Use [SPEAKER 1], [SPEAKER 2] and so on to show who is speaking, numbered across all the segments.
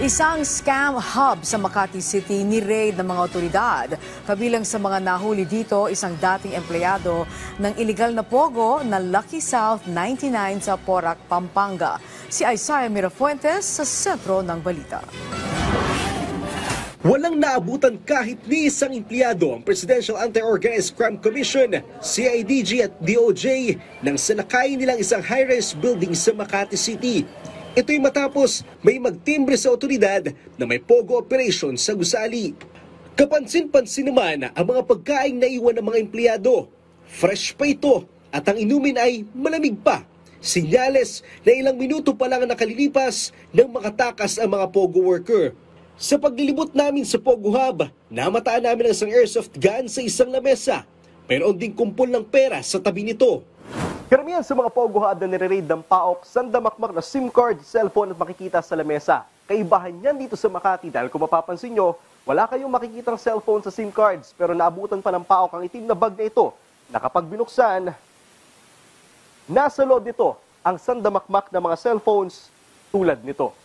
[SPEAKER 1] Isang scam hub sa Makati City ni-raid ng mga otoridad. Kabilang sa mga nahuli dito, isang dating empleyado ng iligal na pogo na Lucky South 99 sa Porac, Pampanga. Si Isaiah Mirafuentes sa sentro ng balita.
[SPEAKER 2] Walang naabutan kahit ni isang empleyado ang Presidential Anti-Organized Crime Commission, CIDG at DOJ nang sanakayin nilang isang high-rise building sa Makati City. Ito'y matapos may magtimbre sa otoridad na may pogo operation sa gusali. Kapansin-pansin naman ang mga pagkaing naiwan ng mga empleyado. Fresh pa ito at ang inumin ay malamig pa. Sinyales na ilang minuto pa lang nakalilipas nang makatakas ang mga pogo worker. Sa paglilibot namin sa Pogo Hub, namataan namin ang isang airsoft gun sa isang lamesa. Mayroon ding kumpol ng pera sa tabi nito. Karamihan sa mga Pogo Hub na nire-raid ng PAOK, sandamakmak na SIM card, cellphone at makikita sa lamesa. Kaibahan yan dito sa Makati dahil kung mapapansin nyo, wala kayong makikitang cellphone sa SIM cards pero naabutan pa ng PAOK ang itim na bag na ito na kapag binuksan, nasa loob nito ang sandamakmak na mga cellphones tulad nito.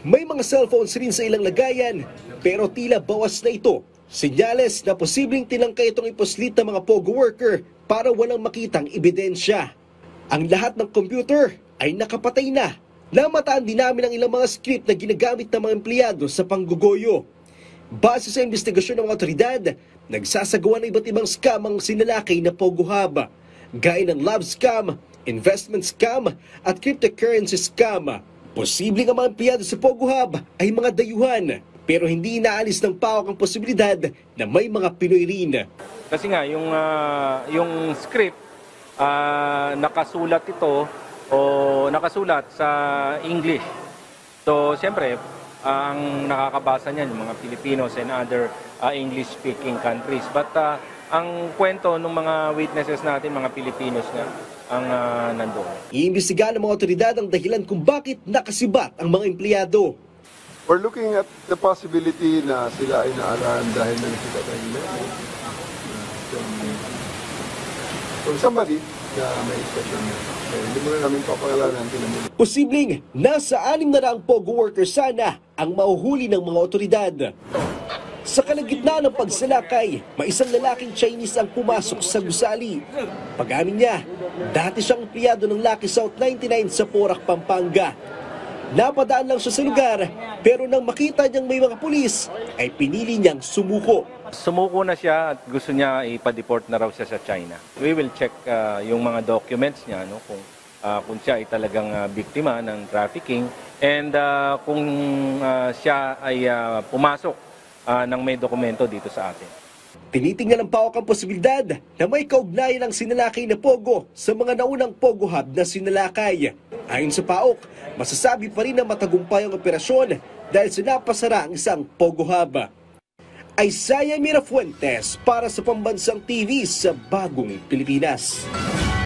[SPEAKER 2] May mga cellphones rin sa ilang lagayan pero tila bawas na ito. Senyales na posibleng tinangkay itong iposlit ng mga Pogo worker para walang makitang ebidensya. Ang lahat ng computer ay nakapatay na. Namataan din namin ang ilang mga script na ginagamit ng mga empleyado sa panggugoyo. Base sa investigasyon ng mga otoridad, nagsasagawa ng iba't ibang scam ang sinalakay na Pogo Hub, gaya ng love scam, investment scam at cryptocurrency scam. Posibleng ang mga empleyado sa Pogo Hub ay mga dayuhan, pero hindi inaalis ng PAOK ang posibilidad na may mga Pinoy rin.
[SPEAKER 3] Kasi nga, yung script, nakasulat ito o nakasulat sa English. So, siyempre, ang nakakabasa niyan, yung mga Filipinos and other English-speaking countries. But ang kwento ng mga witnesses natin, mga Filipinos nga, ang nandoon.
[SPEAKER 2] Iimbestigahan ng mga otoridad ang dahilan kung bakit nakasibat ang mga empleyado.
[SPEAKER 4] We're looking at the possibility na sila ay naarahan dahil na nakita tayong from somebody na may expression niya. Hindi mo na namin papangalanan.
[SPEAKER 2] Posibleng nasa 6 na raang Pogo worker sana ang mahuhuli ng mga otoridad. Sa kalagitnaan ng pagsalakay, may isang lalaking Chinese ang pumasok sa gusali. Pag-amin niya, dati siyang empleyado ng Lucky South 99 sa Porac, Pampanga. Napadaan lang siya sa lugar, pero nang makita niyang may mga pulis, ay pinili niyang sumuko.
[SPEAKER 3] Sumuko na siya at gusto niya ipa-deport na raw siya sa China. We will check yung mga documents niya, no, kung siya ay talagang biktima ng trafficking and kung siya ay pumasok ng may dokumento dito sa atin.
[SPEAKER 2] Tinitingnan ng PAOK ang posibilidad na may kaugnayan ng sinalakay na Pogo sa mga naunang Pogo Hub na sinalakay. Ayon sa PAOK, masasabi pa rin na matagumpay ang operasyon dahil sinapasara ang isang Pogo Hub. Isaiah Mirafuentes para sa Pambansang TV sa Bagong Pilipinas.